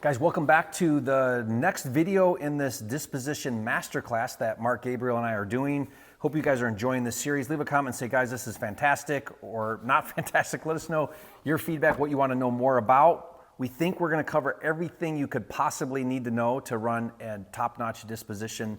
Guys, welcome back to the next video in this Disposition Masterclass that Mark Gabryel and I are doing. Hope you guys are enjoying this series. Leave a comment and say, guys, this is fantastic or not fantastic. Let us know your feedback, what you want to know more about. We think we're going to cover everything you could possibly need to know to run a top-notch disposition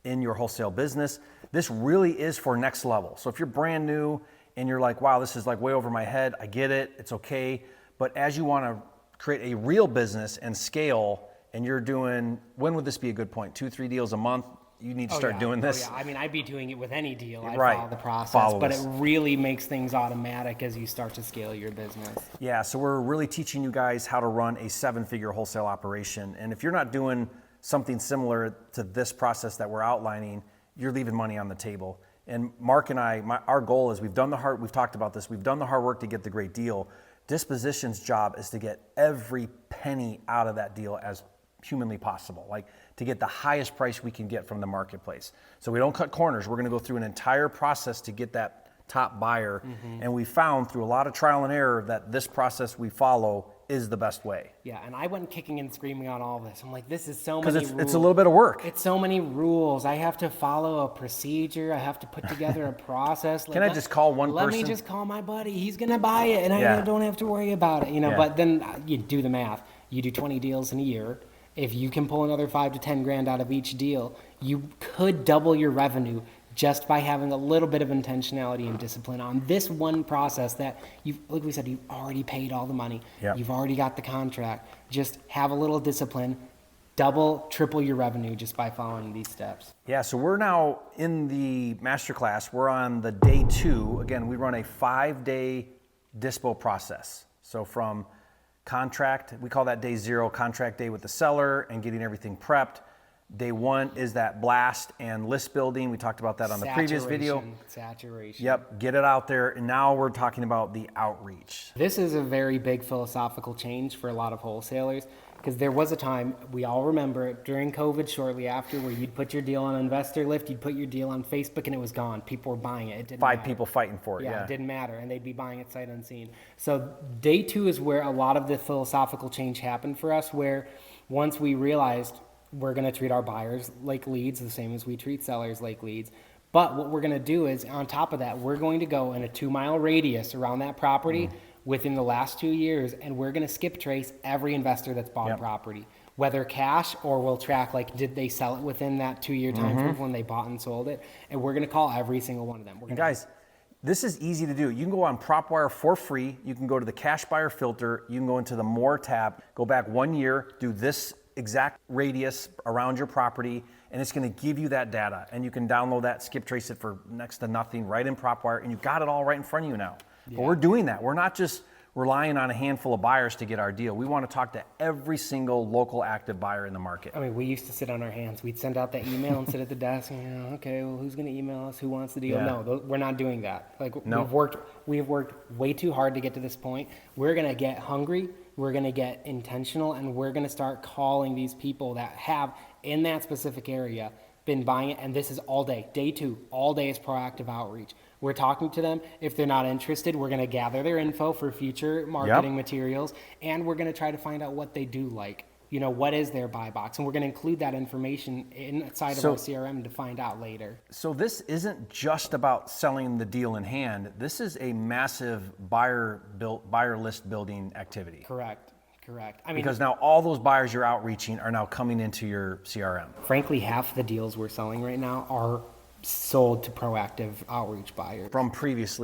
in your wholesale business. This really is for next level. So if you're brand new and you're like, wow, this is like way over my head, I get it, it's okay. But as you want to create a real business and scale, and you're doing, when would this be a good point? 2-3 deals a month? You need to start doing this. I mean, I'd be doing it with any deal. I Right. follow the process, Follow but this. it really makes things automatic as you start to scale your business. Yeah, so we're really teaching you guys how to run a 7-figure wholesale operation. And if you're not doing something similar to this process that we're outlining, you're leaving money on the table. And Mark and I, our goal is we've talked about this, we've done the hard work to get the great deal. Disposition's job is to get every penny out of that deal as humanly possible, like to get the highest price we can get from the marketplace. So we don't cut corners. We're going to go through an entire process to get that top buyer. And we found through a lot of trial and error that this process we follow is the best way. Yeah, and I went kicking and screaming on all this. I'm like, this is so many rules. Because it's a little bit of work. It's so many rules. I have to follow a procedure. I have to put together a process. Can I just call one person? Let me just call my buddy. He's going to buy it, and I don't have to worry about it. But then you do the math. You do 20 deals in a year. If you can pull another 5 to 10 grand out of each deal, you could double your revenue just by having a little bit of intentionality and discipline on this one process that like we said, you've already paid all the money. Yep. You've already got the contract. Just have a little discipline, double, triple your revenue just by following these steps. Yeah, so we're now in the masterclass. We're on the day 2. Again, we run a 5-day dispo process. So from contract, we call that day 0, contract day with the seller and getting everything prepped. Day 1 is that blast and list building. We talked about that on the previous video. Saturation. Yep, get it out there. And now we're talking about the outreach. This is a very big philosophical change for a lot of wholesalers, because there was a time, we all remember it, during COVID shortly after, where you'd put your deal on Investor Lift, you'd put your deal on Facebook, and it was gone. People were buying it. It didn't matter. 5 people fighting for it, Yeah, it didn't matter, and they'd be buying it sight unseen. So day 2 is where a lot of the philosophical change happened for us, where once we realized we're going to treat our buyers like leads, the same as we treat sellers like leads. But what we're going to do is, on top of that, we're going to go in a 2-mile radius around that property within the last 2 years, and we're going to skip trace every investor that's bought a property, whether cash or we'll track, like, did they sell it within that 2-year time frame when they bought and sold it? And we're going to call every single one of them. And guys, this is easy to do. You can go on PropWire for free. You can go to the cash buyer filter. You can go into the More tab, go back 1 year, do this exact radius around your property, and it's going to give you that data. And you can download that, skip trace it for next to nothing right in PropWire, and you've got it all right in front of you now. Yeah. But we're doing that. We're not just relying on a handful of buyers to get our deal. We want to talk to every single local active buyer in the market. I mean, we used to sit on our hands. We'd send out that email and sit at the desk and, okay, well, who's going to email us? Who wants the deal? Yeah. No, we're not doing that. Like, no. we've worked way too hard to get to this point. We're going to get hungry. We're going to get intentional, and we're going to start calling these people that have, in that specific area, been buying it. And this is all day. Day 2, all day is proactive outreach. We're talking to them. If they're not interested, we're going to gather their info for future marketing materials, and we're going to try to find out what they do like. What is their buy box? And we're going to include that information inside of our CRM to find out later. So this isn't just about selling the deal in hand. This is a massive buyer list building activity. Correct. I mean, because now all those buyers you're outreaching are now coming into your CRM. Frankly, half the deals we're selling right now are sold to proactive outreach buyers from previous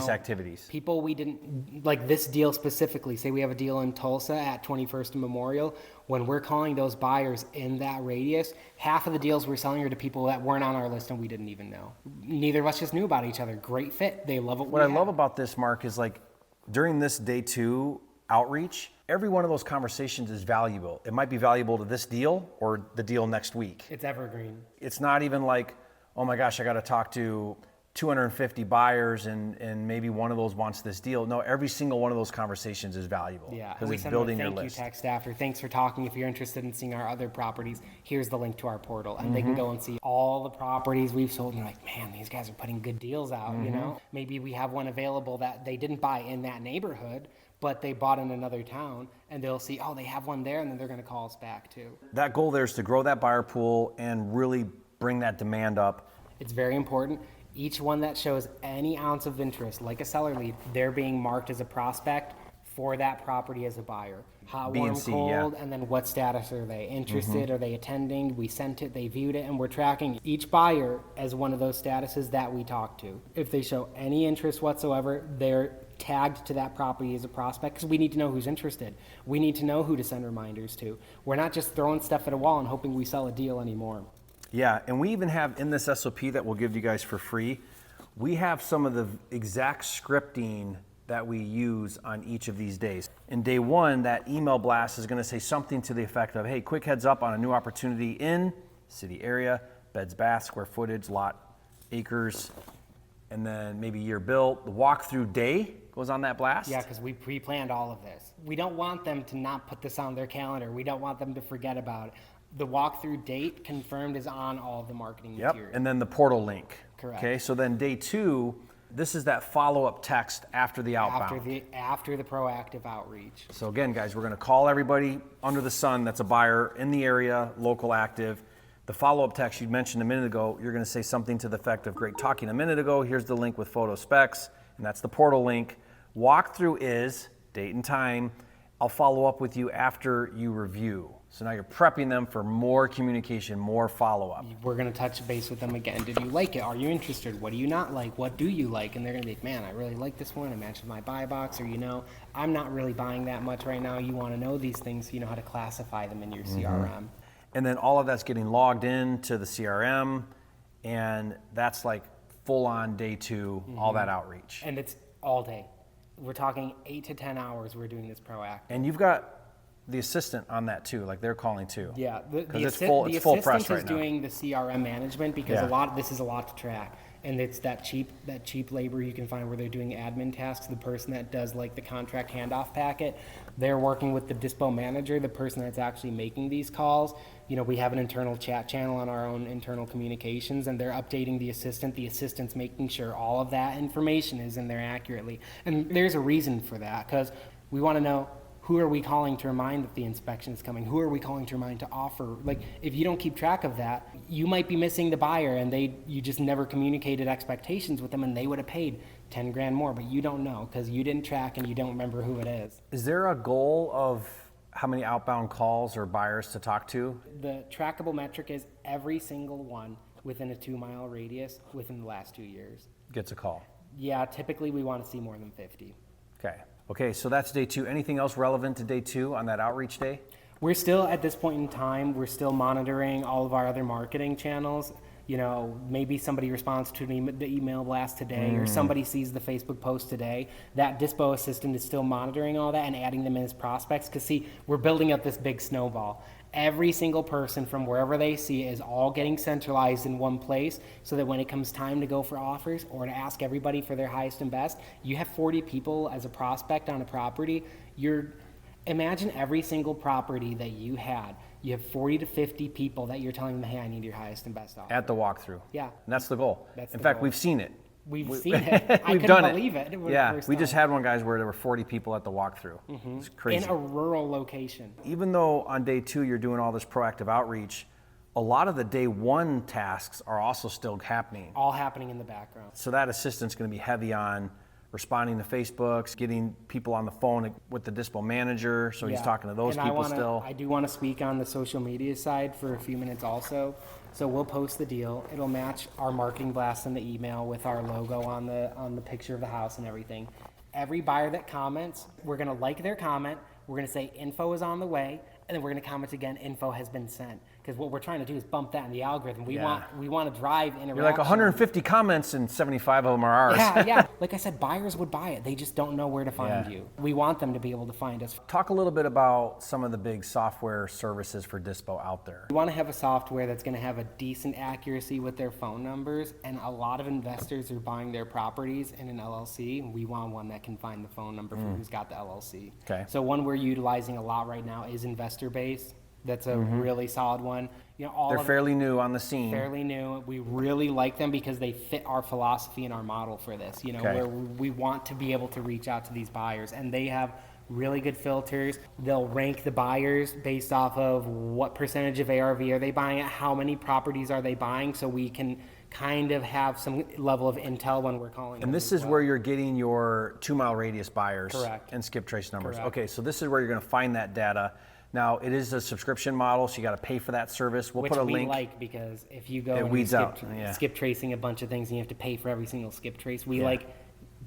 activities. People we didn't, like this deal specifically, say we have a deal in Tulsa at 21st and Memorial. When we're calling those buyers in that radius, half of the deals we're selling are to people that weren't on our list and we didn't even know. Neither of us just knew about each other. Great fit. They love what I love about this, Mark, is like during this day 2 outreach, every one of those conversations is valuable. It might be valuable to this deal or the deal next week. It's evergreen. It's not even like, oh my gosh, I got to talk to 250 buyers and maybe one of those wants this deal. No, every single one of those conversations is valuable. Yeah, because it's building your list. Thank you text after. Thanks for talking. If you're interested in seeing our other properties, here's the link to our portal. And they can go and see all the properties we've sold. And you're like, man, these guys are putting good deals out, Maybe we have one available that they didn't buy in that neighborhood, but they bought in another town, and they'll see, oh, they have one there, and then they're going to call us back too. That goal there is to grow that buyer pool and really bring that demand up. It's very important. Each one that shows any ounce of interest, like a seller lead, they're being marked as a prospect for that property as a buyer. Hot, B and warm, C, cold, yeah. and then what status are they? Interested? Are they attending? We sent it, they viewed it, and we're tracking each buyer as one of those statuses that we talk to. If they show any interest whatsoever, they're tagged to that property as a prospect, because we need to know who's interested. We need to know who to send reminders to. We're not just throwing stuff at a wall and hoping we sell a deal anymore. Yeah, and we even have in this SOP that we'll give you guys for free, we have some of the exact scripting that we use on each of these days. In day one, that email blast is gonna say something to the effect of, hey, quick heads up on a new opportunity in city area, beds, baths, square footage, lot, acres, and then maybe year built. The walkthrough day goes on that blast. Yeah, because we pre-planned all of this. We don't want them to not put this on their calendar. We don't want them to forget about it. The walkthrough date confirmed is on all of the marketing Yep, material. and then the portal link. Correct. Okay, so then day two, this is that follow-up text after the outbound. After the proactive outreach. So again, guys, we're gonna call everybody under the sun that's a buyer in the area, local active. The follow-up text you mentioned a minute ago, you're gonna say something to the effect of, great talking a minute ago, here's the link with photo specs, and that's the portal link. Walkthrough is date and time. I'll follow up with you after you review. So now you're prepping them for more communication, more follow-up. We're going to touch base with them again. Did you like it? Are you interested? What do you not like? What do you like? And they're going to be like, man, I really like this one. It matches my buy box. Or, I'm not really buying that much right now. You want to know these things so you know how to classify them in your CRM. And then all of that's getting logged into the CRM, and that's like full on day two, all that outreach. And it's all day. We're talking 8 to 10 hours we're doing this proactive. And you've got the assistant on that too, like they're calling too. Yeah, the full assistant press is right now. doing the CRM management because Yeah. this is a lot to track, and it's that cheap labor you can find where they're doing admin tasks. The person that does like the contract handoff packet, they're working with the Dispo manager, the person that's actually making these calls. We have an internal chat channel on our own internal communications, and they're updating the assistant. The assistant's making sure all of that information is in there accurately, and there's a reason for that because we want to know. Who are we calling to remind that the inspection is coming? Who are we calling to remind to offer? Like, if you don't keep track of that, you might be missing the buyer and you just never communicated expectations with them and they would have paid 10 grand more, but you don't know because you didn't track and you don't remember who it is. Is there a goal of how many outbound calls or buyers to talk to? The trackable metric is every single one within a 2-mile radius within the last 2 years. Gets a call. Yeah, typically we want to see more than 50. Okay, so that's day two. Anything else relevant to day two on that outreach day? We're still, at this point in time, we're still monitoring all of our other marketing channels. Maybe somebody responds to the email blast today or somebody sees the Facebook post today. That Dispo assistant is still monitoring all that and adding them in as prospects because, see, we're building up this big snowball. Every single person from wherever they see it is all getting centralized in one place so that when it comes time to go for offers or to ask everybody for their highest and best, you have 40 people as a prospect on a property. Imagine every single property that you had. You have 40 to 50 people that you're telling them, hey, I need your highest and best offer. At the walkthrough. Yeah. And that's the goal. That's In the fact, goal. we've seen it. We've seen it. I We've couldn't done believe it. Yeah, we just had one, guys, where there were 40 people at the walkthrough. It's crazy. In a rural location. Even though on day two you're doing all this proactive outreach, a lot of the day one tasks are also still happening. All happening in the background. So that assistant's going to be heavy on responding to Facebooks, getting people on the phone with the Dispo manager, so he's Yeah. talking to those And people still. I do want to speak on the social media side for a few minutes also. So we'll post the deal. It'll match our marketing blast in the email with our logo on the picture of the house and everything. Every buyer that comments, we're going to like their comment. We're going to say info is on the way, and then we're going to comment again, info has been sent. Because what we're trying to do is bump that in the algorithm. We want to drive interaction. You're like 150 comments and 75 of them are ours. Yeah. Like I said, buyers would buy it. They just don't know where to find you. We want them to be able to find us. Talk a little bit about some of the big software services for Dispo out there. We want to have a software that's going to have a decent accuracy with their phone numbers, and a lot of investors are buying their properties in an LLC. We want one that can find the phone number for who's got the LLC. Okay. So one we're utilizing a lot right now is Investor Base. That's a really solid one. They're fairly new on the scene. Fairly new. We really like them because they fit our philosophy and our model for this. Okay. Where we want to be able to reach out to these buyers, and they have really good filters. They'll rank the buyers based off of what percentage of ARV are they buying at, how many properties are they buying, so we can kind of have some level of intel when we're calling. And this is where you're getting your 2-mile radius buyers. Correct. And skip trace numbers. Correct. Okay, so this is where you're going to find that data. Now, it is a subscription model, so you got to pay for that service. We'll Which put a we link. like, because if you go It and you weeds out, skip tracing a bunch of things and you have to pay for every single skip trace, we Yeah. like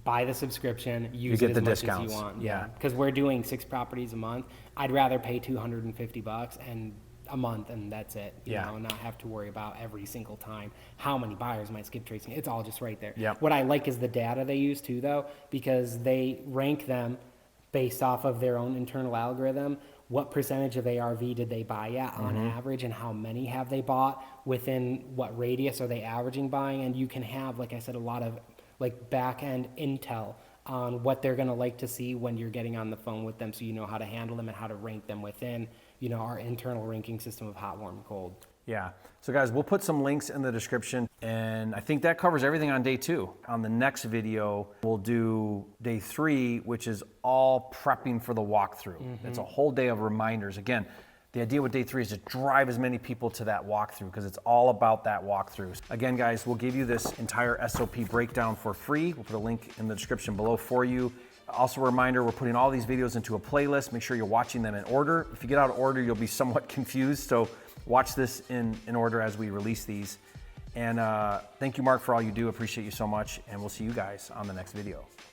buy the subscription, use get it the as much discounts. as you want. Yeah. Because we're doing 6 properties a month. I'd rather pay $250 and a month and that's it. You Yeah. know, and not have to worry about every single time how many buyers might skip tracing. It's all just right there. Yep. What I like is the data they use too, though, because they rank them based off of their own internal algorithm. What percentage of ARV did they buy at on average, and how many have they bought, within what radius are they averaging buying? And you can have, like I said, a lot of like back end intel on what they're going to like to see when you're getting on the phone with them, so you know how to handle them and how to rank them within, you know, our internal ranking system of hot, warm, cold. Yeah. So guys, we'll put some links in the description, and I think that covers everything on day 2. On the next video, we'll do day 3, which is all prepping for the walkthrough. It's a whole day of reminders. Again, the idea with day 3 is to drive as many people to that walkthrough, because it's all about that walkthrough. Again, guys, we'll give you this entire SOP breakdown for free. We'll put a link in the description below for you. Also a reminder, we're putting all these videos into a playlist. Make sure you're watching them in order. If you get out of order, you'll be somewhat confused. So watch this in order as we release these. And thank you, Mark, for all you do. Appreciate you so much. And we'll see you guys on the next video.